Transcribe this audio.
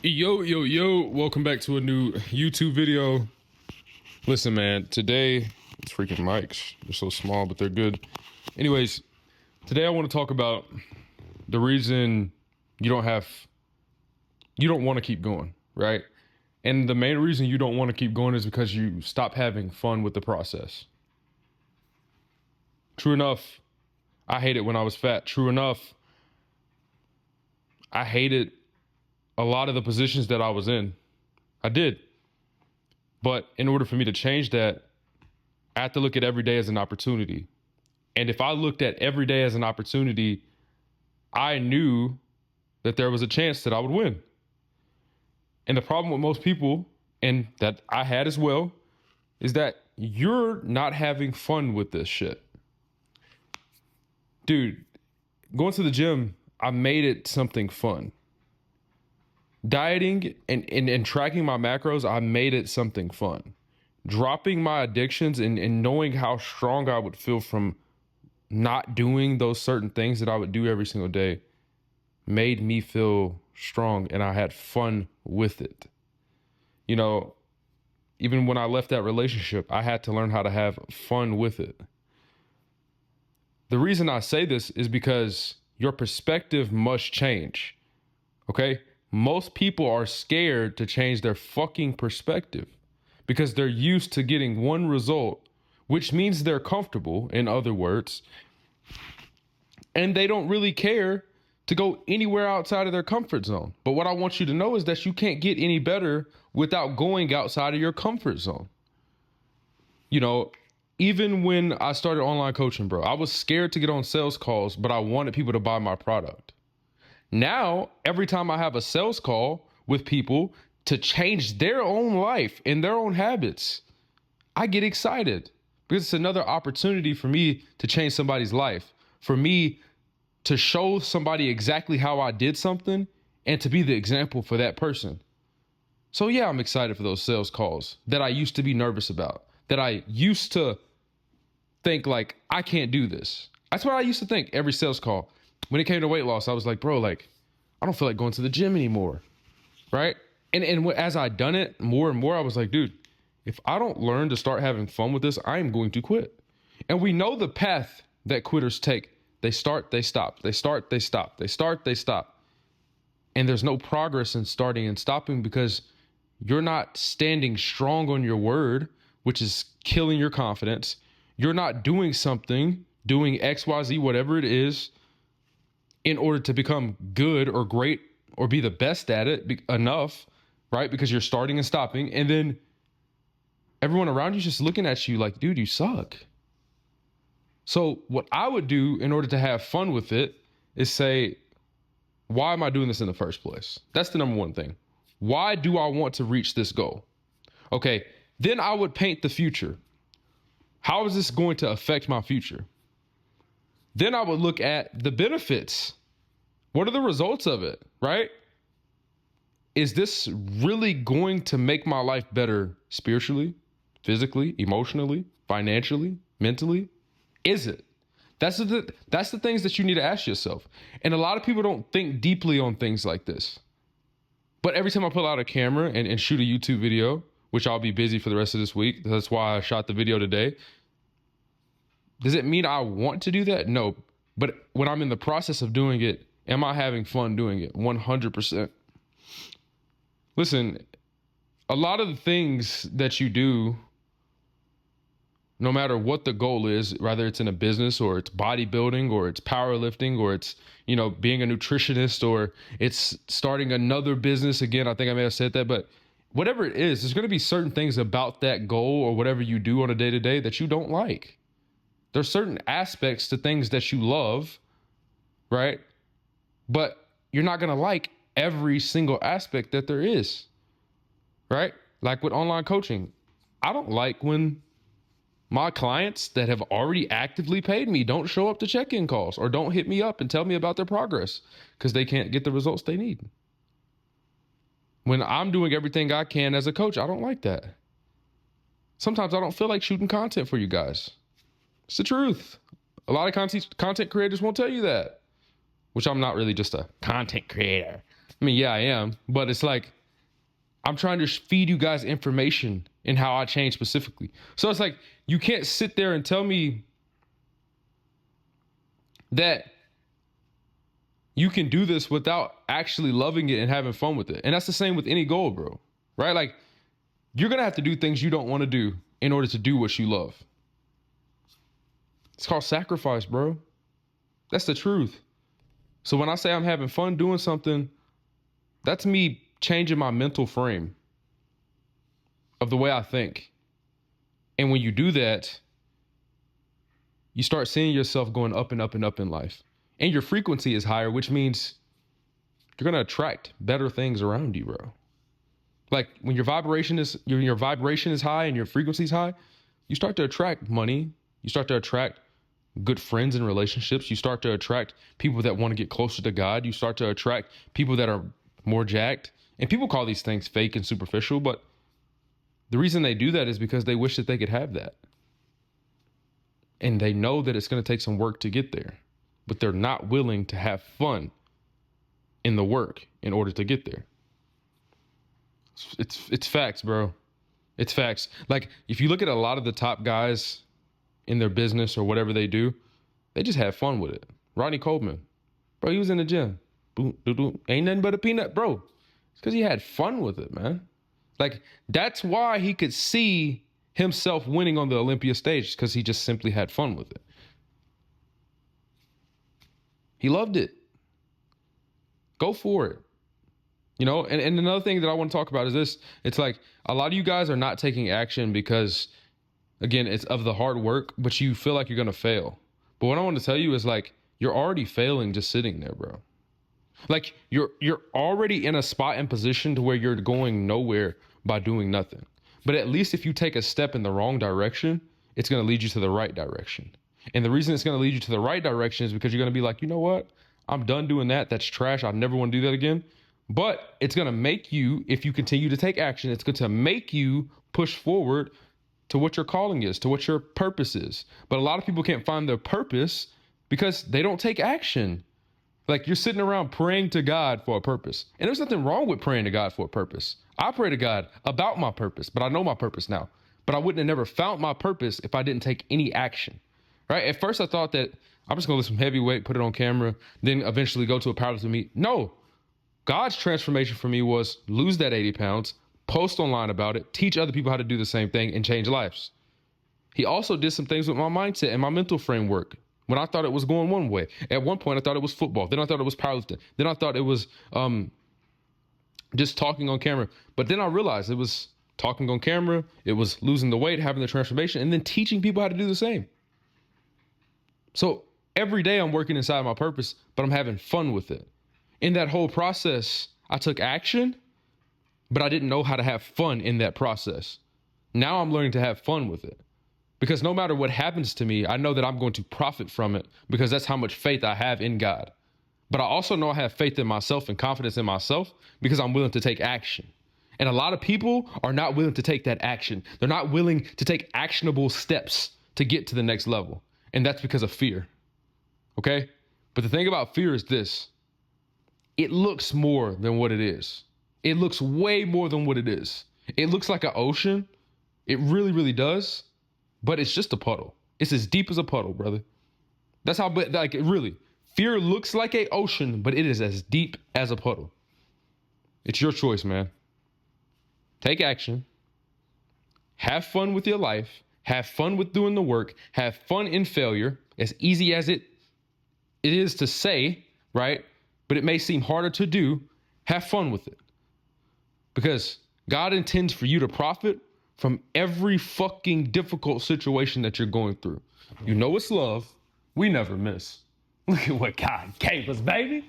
Yo, welcome back to a new YouTube video. Listen, man, today, it's freaking mics. They're so small, but they're good. Anyways, today I want to talk about the reason you don't want to keep going, right? And the main reason you don't want to keep going is because you stop having fun with the process. True enough, I hate it when I was fat. True enough, I hated a lot of the positions that I was in. I did. But in order for me to change that, I have to look at every day as an opportunity. And if I looked at every day as an opportunity, I knew that there was a chance that I would win. And the problem with most people, and that I had as well, is that you're not having fun with this shit. Dude, going to the gym, I made it something fun. Dieting and tracking my macros, I made it something fun. Dropping my addictions and knowing how strong I would feel from not doing those certain things that I would do every single day made me feel strong, and I had fun with it. You know, even when I left that relationship, I had to learn how to have fun with it. The reason I say this is because your perspective must change, okay? Most people are scared to change their fucking perspective because they're used to getting one result, which means they're comfortable, in other words, and they don't really care to go anywhere outside of their comfort zone. But what I want you to know is that you can't get any better without going outside of your comfort zone. You know, even when I started online coaching, bro, I was scared to get on sales calls, but I wanted people to buy my product. Now, every time I have a sales call with people to change their own life and their own habits, I get excited because it's another opportunity for me to change somebody's life, for me to show somebody exactly how I did something and to be the example for that person. So yeah, I'm excited for those sales calls that I used to be nervous about, that I used to think like, I can't do this. That's what I used to think every sales call. When it came to weight loss, I was like, bro, like, I don't feel like going to the gym anymore, right? And as I done it more and more, I was like, dude, if I don't learn to start having fun with this, I am going to quit. And we know the path that quitters take. They start, they stop. They start, they stop. They start, they stop. And there's no progress in starting and stopping because you're not standing strong on your word, which is killing your confidence. You're not doing something, doing X, Y, Z, whatever it is, in order to become good or great or be the best at it enough, right? Because you're starting and stopping. And then everyone around you is just looking at you like, dude, you suck. So what I would do in order to have fun with it is say, why am I doing this in the first place? That's the number one thing. Why do I want to reach this goal? Okay, then I would paint the future. How is this going to affect my future? Then I would look at the benefits. What are the results of it, right? Is this really going to make my life better spiritually, physically, emotionally, financially, mentally? Is it? That's the things that you need to ask yourself. And a lot of people don't think deeply on things like this. But every time I pull out a camera and shoot a YouTube video, which I'll be busy for the rest of this week, that's why I shot the video today. Does it mean I want to do that? No. But when I'm in the process of doing it, am I having fun doing it? 100%. Listen, a lot of the things that you do, no matter what the goal is, whether it's in a business or it's bodybuilding or it's powerlifting or it's, you know, being a nutritionist or it's starting another business. Again, I think I may have said that, but whatever it is, there's going to be certain things about that goal or whatever you do on a day-to-day that you don't like. There's certain aspects to things that you love, right? But you're not going to like every single aspect that there is, right? Like with online coaching, I don't like when my clients that have already actively paid me don't show up to check-in calls or don't hit me up and tell me about their progress because they can't get the results they need. When I'm doing everything I can as a coach, I don't like that. Sometimes I don't feel like shooting content for you guys. It's the truth. A lot of content creators won't tell you that, which I'm not really just a content creator. I mean, yeah, I am, but it's like I'm trying to feed you guys information in how I change specifically. So it's like you can't sit there and tell me that you can do this without actually loving it and having fun with it. And that's the same with any goal, bro. Right? Like you're going to have to do things you don't want to do in order to do what you love. It's called sacrifice, bro. That's the truth. So when I say I'm having fun doing something, that's me changing my mental frame of the way I think. And when you do that, you start seeing yourself going up and up and up in life. And your frequency is higher, which means you're going to attract better things around you, bro. Like when your vibration is high and your frequency is high, you start to attract money. You start to attract good friends and relationships. You start to attract people that want to get closer to God. You start to attract people that are more jacked. And people call these things fake and superficial, but the reason they do that is because they wish that they could have that. And they know that it's going to take some work to get there, but they're not willing to have fun in the work in order to get there. It's facts, bro. It's facts. Like if you look at a lot of the top guys in their business or whatever they do, they just have fun with it. Ronnie Coleman, bro, he was in the gym. Boom, boom, boom. Ain't nothing but a peanut, bro. It's because he had fun with it, man. Like that's why he could see himself winning on the Olympia stage, because he just simply had fun with it. He loved it. Go for it. You know, and another thing that I want to talk about is this. It's like a lot of you guys are not taking action because, again, it's of the hard work, but you feel like you're going to fail. But what I want to tell you is like, you're already failing just sitting there, bro. Like you're already in a spot and position to where you're going nowhere by doing nothing. But at least if you take a step in the wrong direction, it's going to lead you to the right direction. And the reason it's going to lead you to the right direction is because you're going to be like, you know what? I'm done doing that. That's trash. I never want to do that again. But it's going to make you, if you continue to take action, it's going to make you push forward to what your calling is, to what your purpose is. But a lot of people can't find their purpose because they don't take action. Like you're sitting around praying to God for a purpose. And there's nothing wrong with praying to God for a purpose. I pray to God about my purpose, but I know my purpose now. But I wouldn't have never found my purpose if I didn't take any action, right? At first I thought that I'm just going to lift some heavy weight, put it on camera, then eventually go to a powerlifting meet. No, God's transformation for me was lose that 80 pounds, post online about it, teach other people how to do the same thing and change lives. He also did some things with my mindset and my mental framework. When I thought it was going one way, at one point I thought it was football. Then I thought it was powerlifting. Then I thought it was just talking on camera. But then I realized it was talking on camera. It was losing the weight, having the transformation, and then teaching people how to do the same. So every day I'm working inside my purpose, but I'm having fun with it. In that whole process, I took action, but I didn't know how to have fun in that process. Now I'm learning to have fun with it. Because no matter what happens to me, I know that I'm going to profit from it because that's how much faith I have in God. But I also know I have faith in myself and confidence in myself because I'm willing to take action. And a lot of people are not willing to take that action. They're not willing to take actionable steps to get to the next level. And that's because of fear. Okay? But the thing about fear is this. It looks more than what it is. It looks way more than what it is. It looks like an ocean. It really, really does. But it's just a puddle. It's as deep as a puddle, brother. That's how, like, really, fear looks like an ocean, but it is as deep as a puddle. It's your choice, man. Take action. Have fun with your life. Have fun with doing the work. Have fun in failure. As easy as it is to say, right? But it may seem harder to do. Have fun with it. Because God intends for you to profit from every fucking difficult situation that you're going through. You know it's love. We never miss. Look at what God gave us, baby.